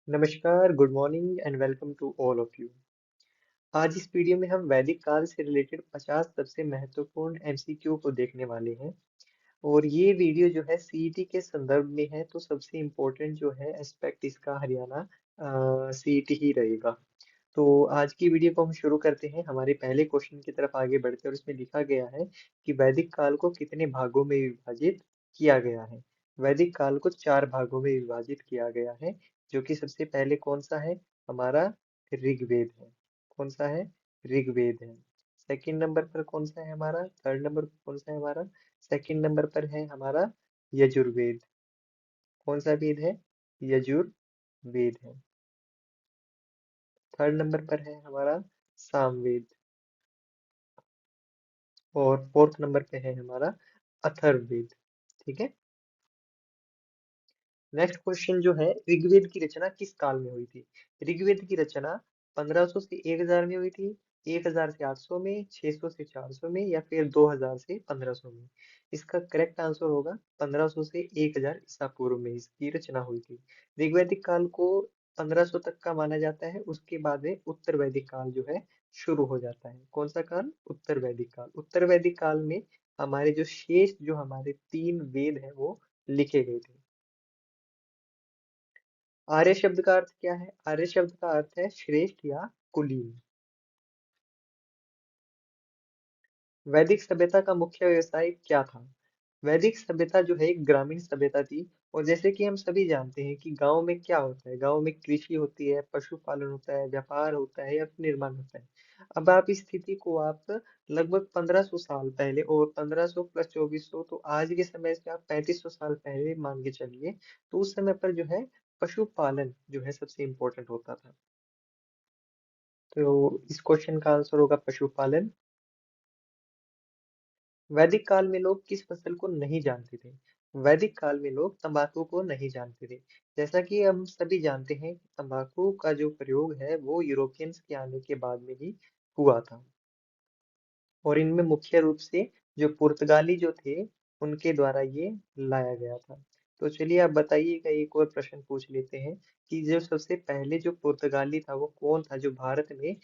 नमस्कार, good morning and welcome to all of you. आज इस वीडियो में हम वैदिक काल से रिलेटेड 50 सबसे महत्वपूर्ण एमसीक्यू को देखने वाले हैं। और ये वीडियो जो है सीईटी के संदर्भ में है, तो सबसे इम्पोर्टेंट जो है एस्पेक्ट इसका हरियाणा सीईटी ही रहेगा। तो आज की वीडियो को हम शुरू करते हैं। हमारे पहले क्वेश्चन की तरफ आगे बढ़ते हैं और उसमें लिखा गया है कि वैदिक काल को कितने भागों में विभाजित किया गया है। वैदिक काल को 4 भागों में विभाजित किया गया है, जो कि सबसे पहले कौन सा है? हमारा ऋग्वेद है। कौन सा है? ऋग्वेद है। सेकंड नंबर पर कौन सा है हमारा? थर्ड नंबर पर कौन सा है हमारा? सेकंड नंबर पर है हमारा यजुर्वेद। कौन सा वेद है? यजुर्वेद है। थर्ड नंबर पर है हमारा सामवेद। और फोर्थ नंबर पे है हमारा अथर्ववेद। ठीक है। नेक्स्ट क्वेश्चन जो है, ऋग्वेद की रचना किस काल में हुई थी? ऋग्वेद की रचना 1500 से 1000 में हुई थी, 1000 से 800 में, 600 से 400 में, या फिर 2000 से 1500 में। इसका करेक्ट आंसर होगा 1500 से 1000 ईसा पूर्व में इसकी रचना हुई थी। ऋग्वैदिक काल को 1500 तक का माना जाता है। उसके बाद में उत्तर वैदिक काल जो है शुरू हो जाता है। कौन सा काल? उत्तर वैदिक काल। उत्तर वैदिक काल में हमारे जो शेष जो हमारे 3 वेद हैं वो लिखे गए थे। आर्य शब्द का अर्थ क्या है? आर्य शब्द का अर्थ है श्रेष्ठ या कुलीन। वैदिक सभ्यता का मुख्य व्यवसाय क्या था? वैदिक सभ्यता जो है एक ग्रामीण सभ्यता थी। और जैसे कि हम सभी जानते हैं कि गांव में क्या होता है, गांव में कृषि होती है, पशुपालन होता है, व्यापार होता है या फिर निर्माण होता है। अब आप इस स्थिति को आप लगभग 1500 साल पहले, और 1500 प्लस 2400, तो आज के समय से आप 3500 साल पहले मान के चलिए। तो उस समय पर जो है पशुपालन जो है सबसे इम्पोर्टेंट होता था। तो इस क्वेश्चन का आंसर होगा पशुपालन। वैदिक काल में लोग किस फसल को नहीं जानते थे? वैदिक काल में लोग तंबाकू को नहीं जानते थे। जैसा कि हम सभी जानते हैं कि तंबाकू का जो प्रयोग है वो यूरोपियंस के आने के बाद में ही हुआ था। और इनमें मुख्य रूप से जो पुर्तगाली जो थे उनके द्वारा ये लाया गया था। तो चलिए आप बताइएगा, एक और प्रश्न पूछ लेते हैं कि जो सबसे पहले जो पुर्तगाली था वो कौन था जो भारत में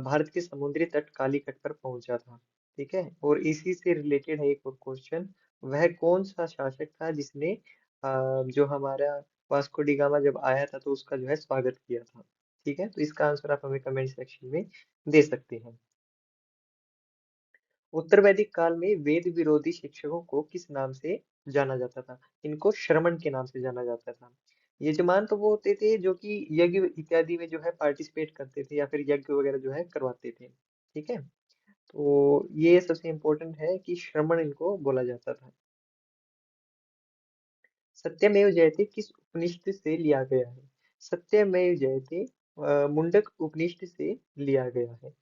भारत के समुद्री तट काली तट पर पहुंचा था। ठीक है। और इसी से रिलेटेड है एक और क्वेश्चन। वह कौन सा शासक था जिसने जो हमारा वास्को डी गामा जब आया था तो उसका जो है स्वागत किया था। ठीक है। तो इसका आंसर आप हमें कमेंट सेक्शन में दे सकते हैं। उत्तर वैदिक काल में वेद विरोधी शिक्षकों को किस नाम से जाना जाता था? इनको श्रमण के नाम से जाना जाता था। यजमान तो वो होते थे जो कि यज्ञ इत्यादि में जो है पार्टिसिपेट करते थे या फिर यज्ञ वगैरह जो है करवाते थे। ठीक है। तो ये सबसे इम्पोर्टेंट है कि श्रमण इनको बोला जाता था। सत्यमेव जयते किस उपनिषद से लिया गया है? सत्यमेव जयते मुंडक उपनिषद से लिया गया है।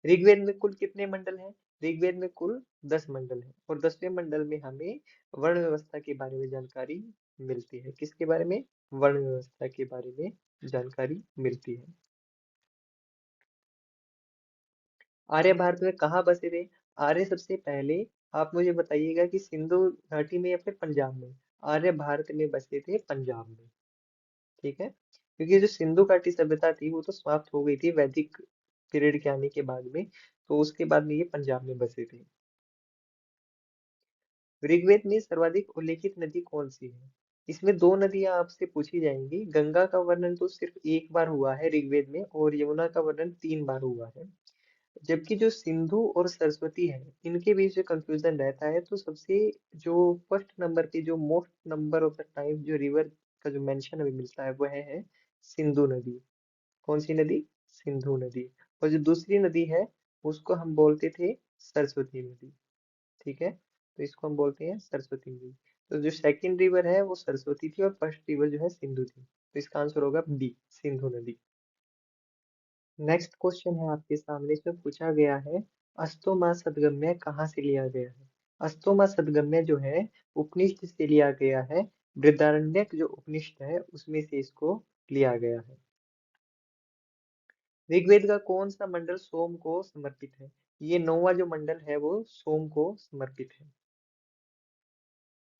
ऋग्वेद में कुल कितने मंडल हैं? ऋग्वेद में कुल 10 मंडल हैं। और 10वें मंडल में हमें वर्ण व्यवस्था के बारे में जानकारी मिलती है। किसके बारे में? वर्ण व्यवस्था के बारे में जानकारी मिलती है। आर्य भारत में कहाँ बसे थे? आर्य सबसे पहले आप मुझे बताइएगा कि सिंधु घाटी में या फिर पंजाब में? आर्य भारत में बसे थे पंजाब में। ठीक है। क्योंकि जो सिंधु घाटी सभ्यता थी वो तो समाप्त हो गई थी वैदिक पीरियड के आने के बाद में। तो उसके बाद में ये पंजाब में बसे थे। ऋग्वेद में सर्वाधिक उल्लेखित नदी कौन सी है? इसमें दो नदियां आपसे पूछी जाएंगी। गंगा का वर्णन तो सिर्फ एक बार हुआ है ऋग्वेद में, और यमुना का वर्णन 3 बार हुआ है। जबकि जो सिंधु और सरस्वती है इनके बीच जो कंफ्यूजन रहता है। तो सबसे जो फर्स्ट नंबर पे जो most number of the time जो रिवर का जो मेंशन हमें मिलता है वह है सिंधु नदी। कौन सी नदी? सिंधु नदी। और जो दूसरी नदी है उसको हम बोलते थे सरस्वती नदी। ठीक है। तो इसको हम बोलते हैं सरस्वती नदी। तो जो सेकंड रिवर है वो सरस्वती थी और फर्स्ट रिवर जो है सिंधु थी। तो इसका आंसर होगा बी, सिंधु नदी। नेक्स्ट क्वेश्चन है आपके सामने, इसमें पूछा गया है अस्तो माँ सदगम्य कहाँ से लिया गया है? अस्तो माँ सदगम्य जो है उपनिषद से लिया गया है। बृहदारण्यक जो उपनिषद है उसमें से इसको लिया गया है। ऋग्वेद का कौन सा मंडल सोम को समर्पित है? ये 9वां जो मंडल है वो सोम को समर्पित है।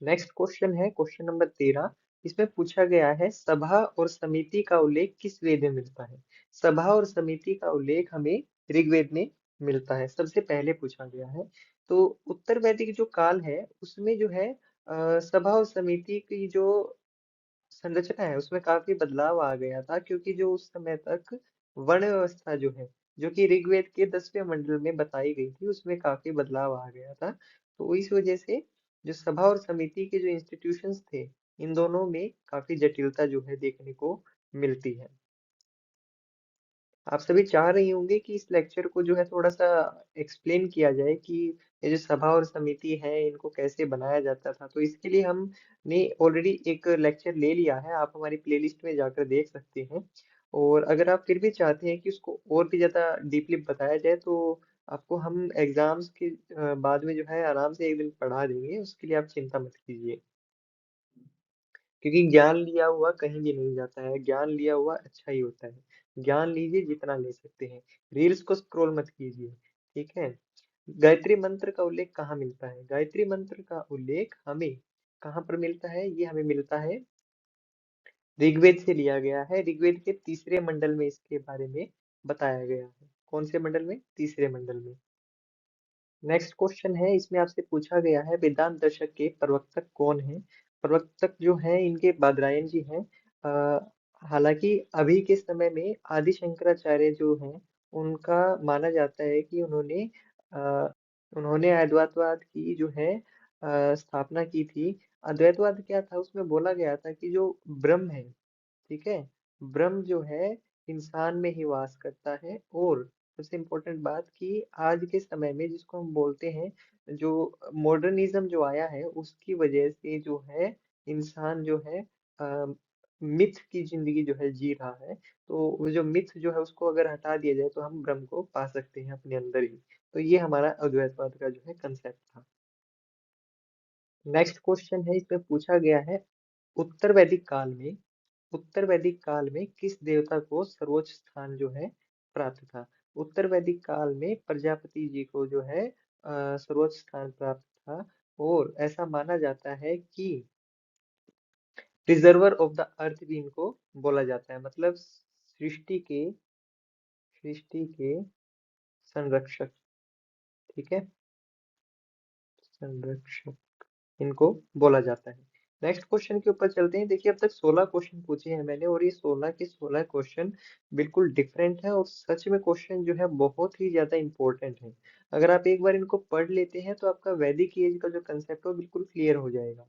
नेक्स्ट क्वेश्चन है क्वेश्चन नंबर 13। इसमें पूछा गया है सभा और समिति का उल्लेख किस वेद में मिलता है। सभा और समिति का उल्लेख हमें ऋग्वेद में मिलता है, सबसे पहले पूछा गया है। तो उत्तर वैदिक जो काल है उसमें जो है सभा और समिति की जो संरचना है उसमें काफी बदलाव आ गया था, क्योंकि जो उस समय तक वर्ण व्यवस्था जो है, जो कि ऋग्वेद के 10वें मंडल में बताई गई थी, उसमें काफी बदलाव आ गया था। तो इस वजह से जो सभा और समिति के जो इंस्टीट्यूशंस थे, इन दोनों में काफी जटिलता जो है देखने को मिलती है। आप सभी चाह रही होंगे कि इस लेक्चर को जो है थोड़ा सा एक्सप्लेन किया जाए कि ये जो सभा और समिति है इनको कैसे बनाया जाता था। तो इसके लिए हमने ऑलरेडी एक लेक्चर ले लिया है, आप हमारी प्लेलिस्ट में जाकर देख सकते हैं। और अगर आप फिर भी चाहते हैं कि उसको और भी ज्यादा डीपली बताया जाए तो आपको हम एग्जाम्स के बाद में जो है आराम से एक दिन पढ़ा देंगे, उसके लिए आप चिंता मत कीजिए। क्योंकि ज्ञान लिया हुआ कहीं भी नहीं जाता है, ज्ञान लिया हुआ अच्छा ही होता है। ज्ञान लीजिए जितना ले सकते हैं, रील्स को स्क्रॉल मत कीजिए। ठीक है। गायत्री मंत्र का उल्लेख कहाँ मिलता है? गायत्री मंत्र का उल्लेख हमें कहाँ पर मिलता है? ये हमें मिलता है ऋग्वेद से लिया गया है। ऋग्वेद के तीसरे मंडल में इसके बारे में बताया गया है। कौन से मंडल में? तीसरे मंडल में। नेक्स्ट क्वेश्चन है, इसमें आपसे पूछा गया है वेदांत दर्शक के प्रवर्तक कौन है? प्रवर्तक जो है इनके बादरायण जी हैं। हालांकि अभी के समय में आदि शंकराचार्य जो हैं उनका माना जाता है कि अ, उन्होंने अद्वैतवाद की जो है स्थापना की थी। अद्वैतवाद क्या था? उसमें बोला गया था कि जो ब्रह्म है, ठीक है, ब्रह्म जो है इंसान में ही वास करता है। और सबसे इम्पोर्टेंट बात कि आज के समय में जिसको हम बोलते हैं, जो मॉडर्निज्म जो आया है उसकी वजह से जो है इंसान जो है मिथ की जिंदगी जो है जी रहा है। तो वो जो मिथ जो है उसको अगर हटा दिया जाए तो हम ब्रह्म को पा सकते हैं अपने अंदर ही। तो ये हमारा अद्वैतवाद का जो है कंसेप्ट था। नेक्स्ट क्वेश्चन है, इसमें पूछा गया है उत्तर वैदिक काल में, उत्तर वैदिक काल में किस देवता को सर्वोच्च स्थान जो है प्राप्त था? उत्तर वैदिक काल में प्रजापति जी को जो है सर्वोच्च स्थान प्राप्त था। और ऐसा माना जाता है कि प्रिजर्वर ऑफ द अर्थ भी इनको बोला जाता है, मतलब सृष्टि के संरक्षक। ठीक है, संरक्षक इनको बोला जाता है। नेक्स्ट क्वेश्चन के ऊपर चलते हैं। देखिए अब तक 16 क्वेश्चन पूछे हैं मैंने, और ये 16 के 16 क्वेश्चन बिल्कुल डिफरेंट है, और सच में क्वेश्चन जो है बहुत ही ज्यादा इंपॉर्टेंट है। अगर आप एक बार इनको पढ़ लेते हैं तो आपका वैदिक एज का जो कंसेप्ट है वो बिल्कुल क्लियर हो जाएगा।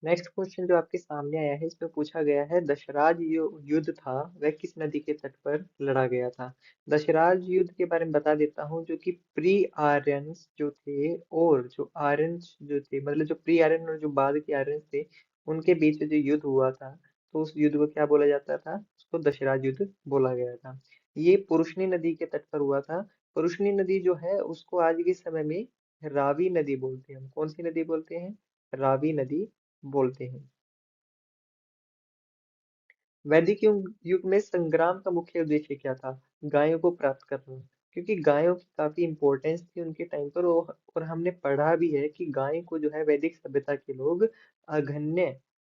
नेक्स्ट क्वेश्चन जो आपके सामने आया है, इसमें पूछा गया है दशराज जो युद्ध था वह किस नदी के तट पर लड़ा गया था? दशराज युद्ध के बारे में बता देता हूँ, जो कि प्री आर्यंस जो थे और जो आर्यंस जो थे, मतलब जो प्री आर्यन और जो बाद के आर्यंस थे, उनके बीच में जो युद्ध हुआ था, तो उस युद्ध को क्या बोला जाता था? उसको दशराज युद्ध बोला गया था। ये पुरुषनी नदी के तट पर हुआ था। पुरुषनी नदी जो है उसको आज के समय में रावी नदी बोलते हैं। हम कौन सी नदी बोलते हैं? रावी नदी बोलते हैं। वैदिक युग में संग्राम का मुख्य उद्देश्य क्या था? गायों को प्राप्त करना। क्योंकि गायों की काफी इंपॉर्टेंस थी उनके टाइम पर, और हमने पढ़ा भी है कि गाय को जो है वैदिक सभ्यता के लोग अघन्य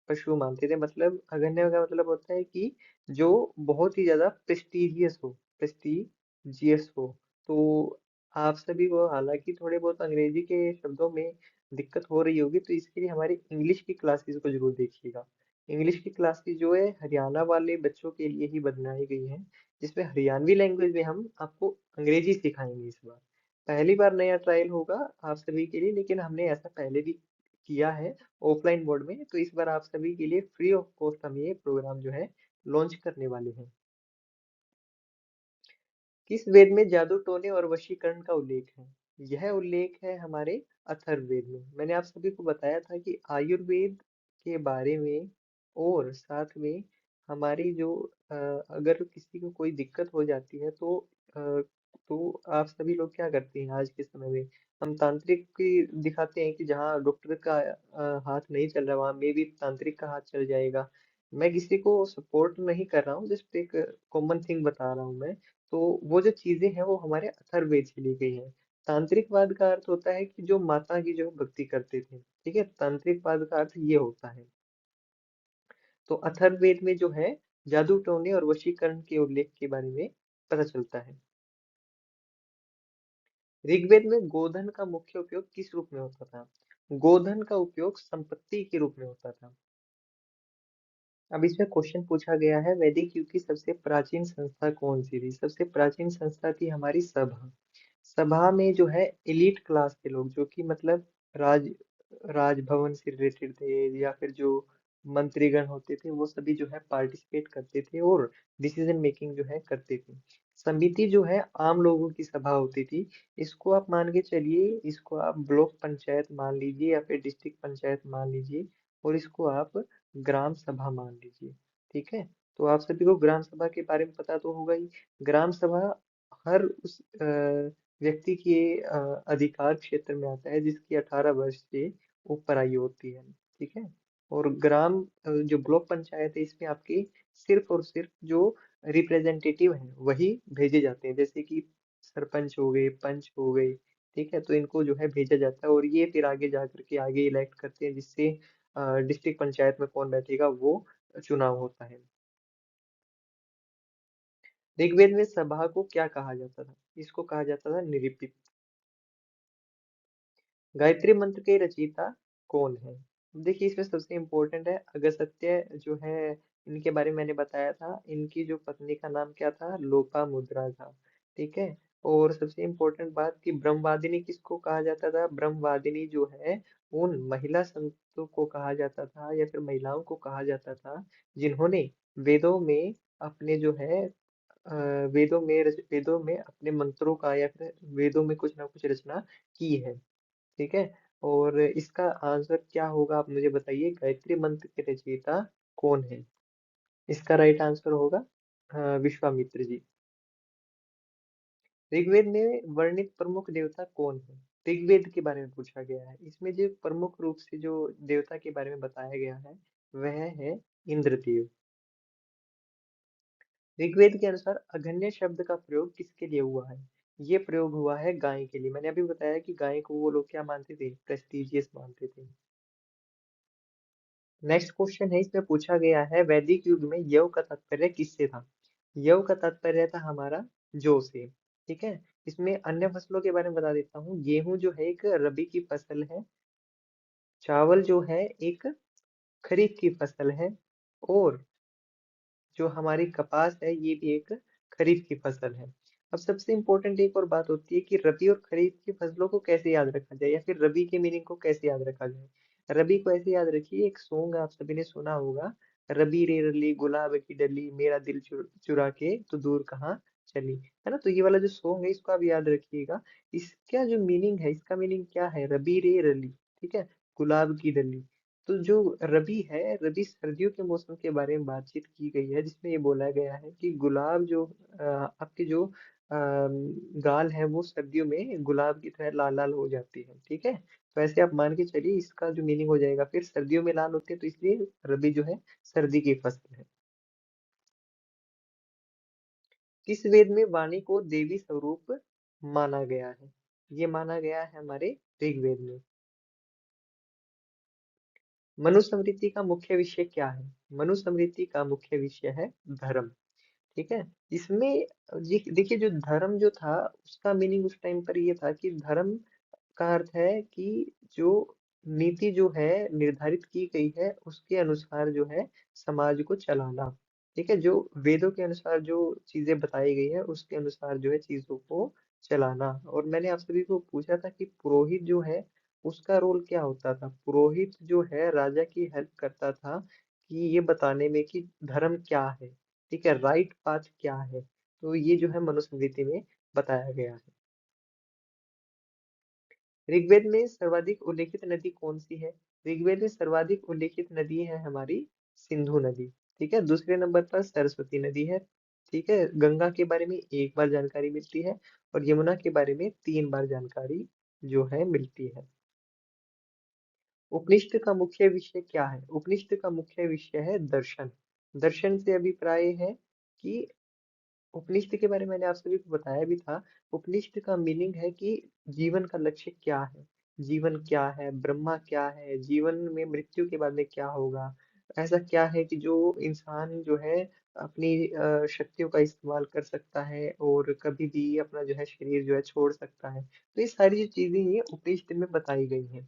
पशु मानते थे। मतलब अघन्य का मतलब होता है कि जो बहुत ही ज्यादा प्रेस्टिजियस हो, प्रेस्टिजियस हो। तो आप सभी को हालांकि थोड़े बहुत अंग्रेजी के शब्दों में दिक्कत हो रही होगी, तो इसके लिए हमारी इंग्लिश की क्लासेस को जरूर देखिएगा। इंग्लिश की क्लासेस जो है हरियाणा वाले बच्चों के लिए ही बनाई गई है, जिसमें हरियाणवी लैंग्वेज में हम आपको अंग्रेजी सिखाएंगे इस बार। पहली बार नया ट्रायल होगा आप सभी के लिए, लेकिन हमने ऐसा पहले भी किया है ऑफलाइन मोड में। तो इस बार आप सभी के लिए फ्री ऑफ कॉस्ट हम ये प्रोग्राम जो है लॉन्च करने वाले हैं। किस वेद में जादू टोने और वशीकरण का उल्लेख है? यह उल्लेख है हमारे अथर्ववेद में। मैंने आप सभी को बताया था कि आयुर्वेद के बारे में, और साथ में हमारी जो अगर किसी को कोई दिक्कत हो जाती है तो आप सभी लोग क्या करते हैं आज के समय में? हम तांत्रिक की दिखाते हैं कि जहाँ डॉक्टर का हाथ नहीं चल रहा वहां मे भी तांत्रिक का हाथ चल जाएगा। मैं किसी को सपोर्ट नहीं कर रहा हूँ, जस्ट एक कॉमन थिंग बता रहा हूँ मैं। तो वो जो चीजें हैं वो हमारे अथर्ववेद से ली गई हैं। तांत्रिकवाद का अर्थ होता है कि जो माता की जो भक्ति करते थे, ठीक है, तांत्रिकवाद का अर्थ ये होता है। तो अथर्ववेद में जो है जादू टोने और वशीकरण के उल्लेख के बारे में पता चलता है। ऋग्वेद में गोधन का मुख्य उपयोग किस रूप में होता था? गोधन का उपयोग संपत्ति के रूप में होता था। अब इसमें क्वेश्चन पूछा गया है, वैदिक युग की सबसे प्राचीन संस्था कौन सी थी? सबसे प्राचीन संस्था थी हमारी सभा। सभा में जो है एलीट क्लास के लोग, जो कि मतलब राज राजभवन से रिलेटेड थे, या फिर जो मंत्रीगण होते थे, वो सभी जो है पार्टिसिपेट करते थे और डिसीजन मेकिंग जो है करते थे। समिति जो है आम लोगों की सभा होती थी। इसको आप मान के चलिए, इसको आप ब्लॉक पंचायत मान लीजिए या फिर डिस्ट्रिक्ट पंचायत मान लीजिए, और इसको आप ग्राम सभा मान लीजिए। ठीक है, तो आप सभी को ग्राम सभा के बारे में पता तो होगा ही। ग्राम सभा हर उस व्यक्ति के अधिकार क्षेत्र में आता है जिसकी 18 वर्ष से ऊपर आयु होती है। ठीक है, और जो ब्लॉक पंचायत है, इसमें आपके सिर्फ और सिर्फ जो रिप्रेजेंटेटिव हैं वही भेजे जाते हैं, जैसे कि सरपंच हो गए, पंच हो गए। ठीक है, तो इनको जो है भेजा जाता है और ये फिर आगे जा करके आगे इलेक्ट करते हैं, जिससे डिस्ट्रिक्ट पंचायत में कौन बैठेगा वो चुनाव होता है। ऋग्वेद में सभा को क्या कहा जाता था? इसको कहा जाता था निरूपित। गायत्री मंत्र के रचयिता कौन है? देखिए, इसमें सबसे इम्पोर्टेंट है अगस्त्य जो है, इनके बारे में मैंने बताया था। इनकी जो पत्नी का नाम क्या था? लोपामुद्रा था। ठीक है, और सबसे इम्पोर्टेंट बात कि ब्रह्मवादिनी किसको कहा जाता था? ब्रह्मवादिनी जो है उन महिला संतों को कहा जाता था, या फिर महिलाओं को कहा जाता था जिन्होंने वेदों में अपने जो है वेदों में अपने मंत्रों का, या फिर वेदों में कुछ ना कुछ रचना की है। ठीक है, और इसका आंसर क्या होगा आप मुझे बताइए, गायत्री मंत्र के रचयिता कौन है? इसका राइट आंसर होगा विश्वामित्र जी। ऋग्वेद में वर्णित प्रमुख देवता कौन है? ऋग्वेद के बारे में पूछा गया है, इसमें जो प्रमुख रूप से जो देवता के बारे में बताया गया है वह है इंद्रदेव। ऋग्वेद के अनुसार अघन्य शब्द का प्रयोग किसके लिए हुआ है? ये प्रयोग हुआ है गाय के लिए। मैंने अभी बताया कि गाय को वो लोग क्या मानते थे? प्रेस्टिजियस मानते थे। नेक्स्ट क्वेश्चन है, इसमें पूछा गया है वैदिक युग में यव का तात्पर्य किससे था? यव का तात्पर्य था हमारा जौ से। ठीक है, इसमें अन्य फसलों के बारे में बता देता हूँ। गेहूं जो है एक रबी की फसल है, चावल जो है एक खरीफ की फसल है, और जो हमारी कपास है ये भी एक खरीफ की फसल है। अब सबसे इम्पोर्टेंट एक और बात होती है कि रबी और खरीफ की फसलों को कैसे याद रखा जाए, या फिर रबी के मीनिंग को कैसे याद रखा जाए। रबी को ऐसे याद रखिए, एक सॉन्ग आप सभी ने सुना होगा, रबी रे रली गुलाब की डली, मेरा दिल चुरा के तो दूर कहाँ चली, है ना? तो ये वाला जो सॉन्ग है इसको आप याद रखिएगा। इसका जो मीनिंग है, इसका मीनिंग क्या है? रबी रे रली, ठीक है, गुलाब की डली। तो जो रबी है, रबी सर्दियों के मौसम के बारे में बातचीत की गई है, जिसमें ये बोला गया है कि गुलाब जो आपके जो गाल है वो सर्दियों में गुलाब की तरह लाल लाल हो जाती है। ठीक है, तो ऐसे आप मान के चलिए, इसका जो मीनिंग हो जाएगा, फिर सर्दियों में लाल होती है तो इसलिए रबी जो है सर्दी की फसल है। किस वेद में वाणी को देवी स्वरूप माना गया है? ये माना गया है हमारे ऋग्वेद में। मनुस्मृति का मुख्य विषय क्या है? मनुस्मृति का मुख्य विषय है धर्म। ठीक है, इसमें देखिए, जो धर्म जो था उसका मीनिंग उस टाइम पर ये था कि धर्म का अर्थ है कि जो नीति जो है निर्धारित की गई है उसके अनुसार जो है समाज को चलाना। ठीक है, जो वेदों के अनुसार जो चीजें बताई गई है उसके अनुसार जो है चीजों को चलाना। और मैंने आप सभी को पूछा था कि पुरोहित जो है उसका रोल क्या होता था? पुरोहित जो है राजा की हेल्प करता था कि ये बताने में कि धर्म क्या है, ठीक है, राइट पाथ क्या है। तो ये जो है मनुस्मृति में बताया गया है। ऋग्वेद में सर्वाधिक उल्लेखित नदी कौन सी है? ऋग्वेद में सर्वाधिक उल्लेखित नदी है हमारी सिंधु नदी। ठीक है, दूसरे नंबर पर सरस्वती नदी है। ठीक है, गंगा के बारे में एक बार जानकारी मिलती है, और यमुना के बारे में 3 बार जानकारी जो है मिलती है। उपनिषद का मुख्य विषय क्या है? उपनिषद का मुख्य विषय है दर्शन। दर्शन से अभिप्राय है कि उपनिषद के बारे में मैंने आप सभी को बताया भी था। उपनिषद का मीनिंग है कि जीवन का लक्ष्य क्या है, जीवन क्या है, ब्रह्मा क्या है, जीवन में मृत्यु के बाद में क्या होगा, ऐसा क्या है कि जो इंसान जो है अपनी शक्तियों का इस्तेमाल कर सकता है और कभी भी अपना जो है शरीर जो है छोड़ सकता है। तो ये सारी जो चीजें ये उपनिषद में बताई गई हैं।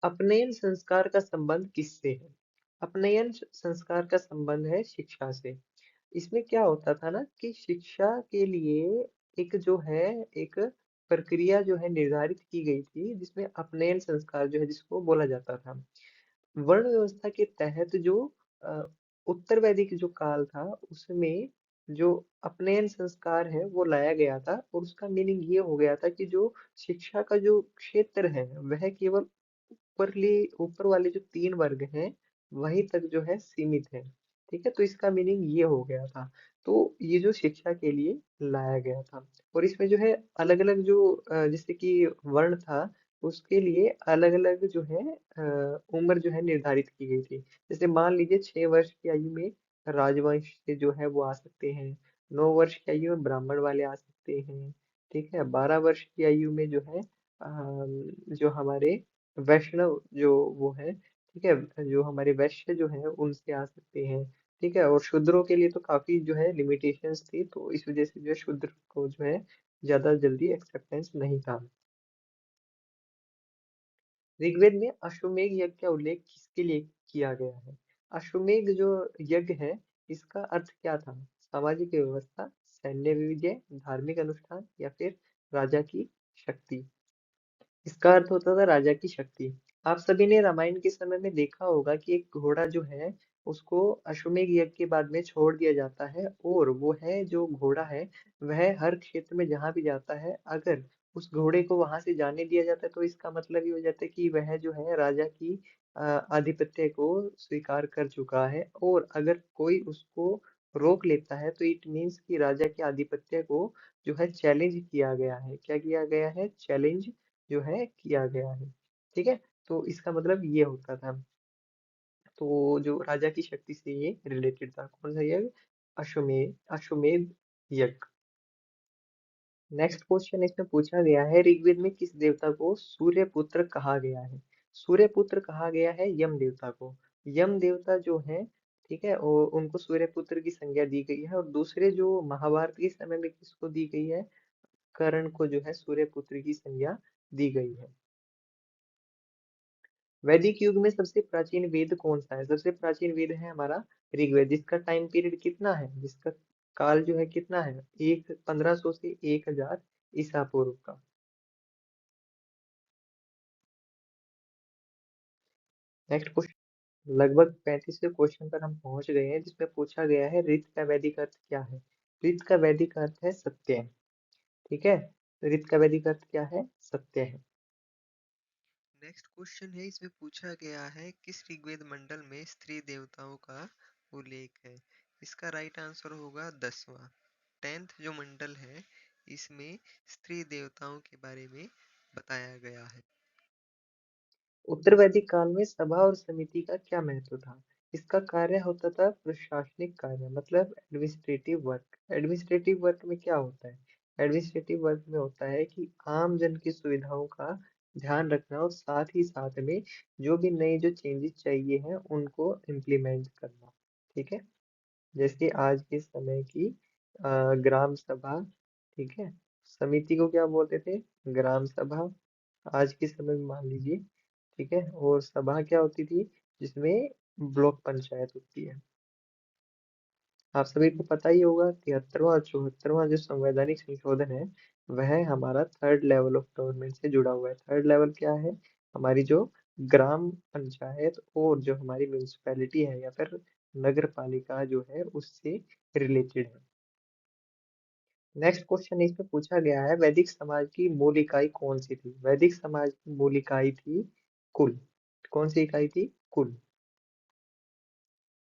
अपनयन संस्कार का संबंध किससे है? अपनयन संस्कार का संबंध है शिक्षा से। इसमें क्या होता था ना कि शिक्षा के लिए एक जो है एक प्रक्रिया जो है निर्धारित की गई थी, जिसमें अपनयन संस्कार जो है जिसको बोला जाता था। वर्ण व्यवस्था के तहत जो अ, उत्तर वैदिक जो काल था उसमें जो अपनयन संस्कार है वो लाया गया था, और उसका मीनिंग ये हो गया था कि जो शिक्षा का जो क्षेत्र है वह केवल ऊपरली ऊपर वाले जो तीन वर्ग हैं वहीं तक जो है सीमित है। ठीक है, तो इसका मीनिंग ये हो गया था। तो ये जो शिक्षा के लिए लाया गया था, और इसमें जो है अलग अलग जो जैसे कि वर्ण था उसके लिए अलग अलग जो है उम्र जो है निर्धारित की गई थी। जैसे मान लीजिए 6 वर्ष की आयु में राजवंश से जो है वो आ सकते हैं, 9 वर्ष की आयु में ब्राह्मण वाले आ सकते हैं, ठीक है, 12 वर्ष की आयु में जो है जो हमारे वैष्णव जो वो है, ठीक है, जो हमारे वैश्य जो है उनसे आ सकते हैं। ठीक है, और शूद्रों के लिए तो काफी जो है लिमिटेशंस थी, तो इस वजह से जो है शूद्र को जो है ज्यादा जल्दी एक्सेप्टेंस नहीं था। ऋग्वेद में अश्वमेध यज्ञ का उल्लेख किसके लिए किया गया है? अश्वमेध जो यज्ञ है इसका अर्थ क्या था? सामाजिक व्यवस्था, सैन्य विजय, धार्मिक अनुष्ठान, या फिर राजा की शक्ति? इसका अर्थ होता था राजा की शक्ति। आप सभी ने रामायण के समय में देखा होगा कि एक घोड़ा जो है उसको अश्वमेध यज्ञ के बाद में छोड़ दिया जाता है, और वो है जो घोड़ा है वह हर क्षेत्र में जहां भी जाता है, अगर उस घोड़े को वहां से जाने दिया जाता है तो इसका मतलब ये हो जाता है कि वह जो है राजा की आधिपत्य को स्वीकार कर चुका है, और अगर कोई उसको रोक लेता है तो इट मीन्स कि राजा के आधिपत्य को जो है चैलेंज किया गया है। क्या किया गया है? चैलेंज जो है किया गया है। ठीक है, तो इसका मतलब ये होता था। तो जो राजा की शक्ति से ये रिलेटेड था। कौन सा यज्ञ? अश्वमेध, अश्वमेध यज्ञ। नेक्स्ट क्वेश्चन इसमें पूछा गया है, ऋग्वेद में किस देवता को सूर्य पुत्र कहा गया है? सूर्य पुत्र कहा गया है यम देवता को। यम देवता जो है, ठीक है, और उनको सूर्य पुत्र की संज्ञा दी गई है, और दूसरे जो महाभारत के समय में किसको दी गई है? कर्ण को जो है सूर्य पुत्र की संज्ञा दी गई है। वैदिक युग में सबसे प्राचीन वेद कौन सा है? सबसे प्राचीन वेद है हमारा ऋग्वेद, जिसका टाइम पीरियड कितना है, जिसका काल जो है कितना है, 1500 से 1000 ईसा पूर्व का। नेक्स्ट क्वेश्चन, लगभग 35वें क्वेश्चन पर हम पहुंच गए हैं, जिसमें पूछा गया है ऋत का वैदिक अर्थ क्या है? ऋत का वैदिक अर्थ है सत्य। ठीक है, ऋत का वैदिक अर्थ क्या है? सत्य है। नेक्स्ट क्वेश्चन है, इसमें पूछा गया है किस ऋग्वेद मंडल में स्त्री देवताओं का उल्लेख है? इसका राइट आंसर होगा 10वां। 10th जो मंडल है इसमें स्त्री देवताओं के बारे में बताया गया है। उत्तर वैदिक काल में सभा और समिति का क्या महत्व था? इसका कार्य होता था प्रशासनिक कार्य, मतलब एडमिनिस्ट्रेटिव वर्क। एडमिनिस्ट्रेटिव वर्क में क्या होता है? एडमिनिस्ट्रेटिव वर्क में होता है कि आम जन की सुविधाओं का ध्यान रखना, और साथ ही साथ में जो भी नई जो चेंजेस चाहिए हैं उनको इम्प्लीमेंट करना। ठीक है, जैसे आज के समय की ग्राम सभा, ठीक है, समिति को क्या बोलते थे? ग्राम सभा। आज के समय में मान लीजिए, ठीक है, और सभा क्या होती थी? जिसमें ब्लॉक पंचायत होती है। आप सभी को पता ही होगा 73वां और 74वां जो संवैधानिक संशोधन है वह हमारा थर्ड लेवल ऑफ गवर्नमेंट से जुड़ा हुआ है। थर्ड लेवल क्या है? हमारी जो ग्राम पंचायत और जो हमारी म्यूनिसिपैलिटी है या फिर नगर पालिका जो है उससे रिलेटेड है। नेक्स्ट क्वेश्चन इसमें पूछा गया है, वैदिक समाज की मूल इकाई कौन सी थी? वैदिक समाज की मूल इकाई थी कुल। कौन सी इकाई थी? कुल।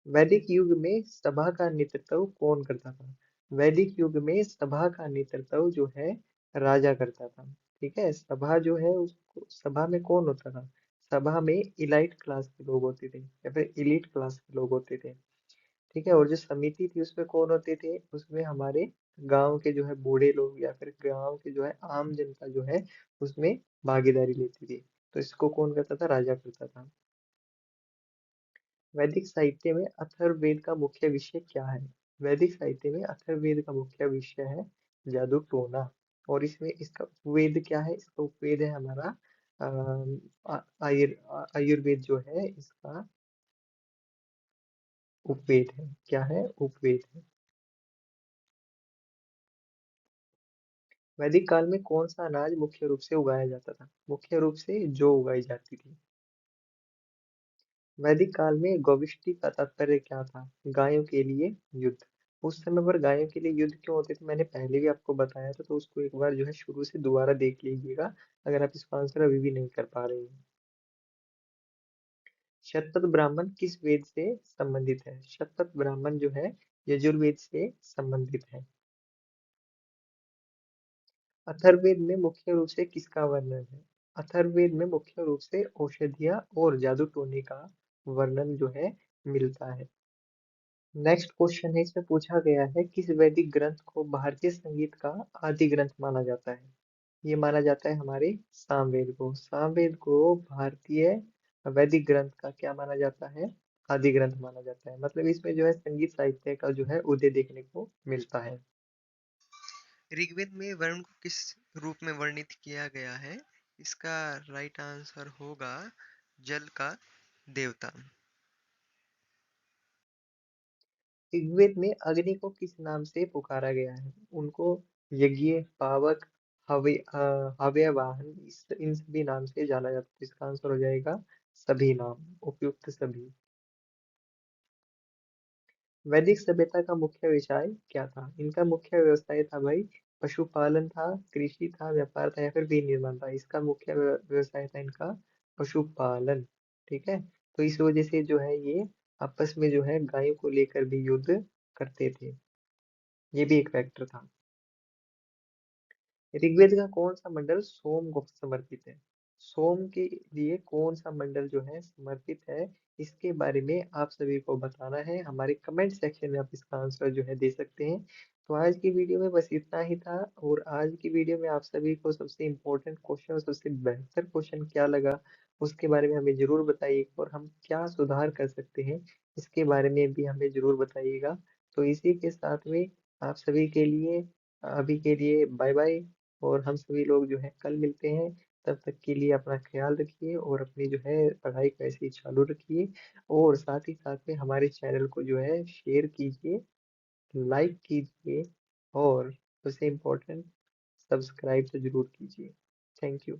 वैदिक युग में सभा का नेतृत्व कौन करता था? वैदिक युग में सभा का नेतृत्व जो है राजा करता था। ठीक है, सभा जो है उसको, सभा में कौन होता था? सभा में इलाइट क्लास के लोग होते थे या फिर इलीट क्लास के लोग होते थे। ठीक है, और जो समिति थी उसमें कौन होते थे? उसमें हमारे गांव के जो है बूढ़े लोग या फिर गांव के जो है आम जनता जो है उसमें भागीदारी लेती थी। तो इसको कौन करता था? राजा करता था। वैदिक साहित्य में अथर्ववेद का मुख्य विषय क्या है? वैदिक साहित्य में अथर्ववेद का मुख्य विषय है जादू टोना। और इसमें इसका उपवेद क्या है? इसका उपवेद है हमारा आयुर्वेद जो है इसका उपवेद है। क्या है? उपवेद है। वैदिक काल में कौन सा अनाज मुख्य रूप से उगाया जाता था? मुख्य रूप से जौ उगाई जाती थी। वैदिक काल में गौविष्टि का तात्पर्य क्या था? गायों के लिए युद्ध। उस समय पर गायों के लिए युद्ध क्यों होते थे मैंने पहले भी आपको बताया था, तो उसको एक बार जो है शुरू से दोबारा देख लीजिएगा अगर आप इसका आंसर अभी भी नहीं कर पा रहे हैं। शतपथ ब्राह्मण किस वेद से संबंधित है? शतपथ ब्राह्मण जो है यजुर्वेद से संबंधित है। अथर्ववेद में मुख्य रूप से किसका वर्णन है? अथर्ववेद में मुख्य रूप से औषधिया और जादू टोने का वर्णन जो है मिलता है। नेक्स्ट क्वेश्चन है, इसमें पूछा गया है किस वैदिक ग्रंथ को भारतीय संगीत का आदि ग्रंथ माना जाता है? ये माना जाता है हमारे सामवेद को। सामवेद को भारतीय वैदिक ग्रंथ का क्या माना जाता है? आदि ग्रंथ माना जाता है। मतलब इसमें जो है संगीत साहित्य का जो है उदय देखने को मिलता है। ऋग्वेद में वरुण को किस रूप में वर्णित किया गया है? इसका राइट आंसर होगा जल का देवता। ऋग्वेद में अग्नि को किस नाम से पुकारा गया है? उनको यज्ञ, पावक, हव्यवाहन, इन सभी नाम से जाना जाता है। इसका आंसर हो जाएगा सभी नाम, उपयुक्त सभी। वैदिक सभ्यता का मुख्य व्यवसाय क्या था? इनका मुख्य व्यवसाय था भाई पशुपालन था, कृषि था, व्यापार था या फिर विनिर्माण था। इसका मुख्य व्यवसाय था इनका पशुपालन। ठीक है, तो इस वजह से जो है ये आपस में जो है गायों को लेकर भी युद्ध करते थे। ये भी एक फैक्टर था। ऋग्वेद का कौन सा मंडल सोम को समर्पित है? सोम के लिए कौन सा मंडल जो है समर्पित है? इसके बारे में आप सभी को बताना है। हमारे कमेंट सेक्शन में आप इसका आंसर जो है दे सकते हैं। तो आज की वीडियो में बस इतना ही था। और आज की वीडियो में आप सभी को सबसे इम्पोर्टेंट क्वेश्चन और सबसे बेहतर क्वेश्चन क्या लगा उसके बारे में हमें जरूर बताइए, और हम क्या सुधार कर सकते हैं इसके बारे में भी हमें जरूर बताइएगा। तो इसी के साथ में आप सभी के लिए अभी के लिए बाय बाय। और हम सभी लोग जो है कल मिलते हैं। तब तक के लिए अपना ख्याल रखिए और अपनी जो है पढ़ाई को ऐसे ही चालू रखिए। और साथ ही साथ में हमारे चैनल को जो है शेयर कीजिए, लाइक कीजिए और सबसे इम्पोर्टेंट सब्सक्राइब तो जरूर कीजिए। Thank you.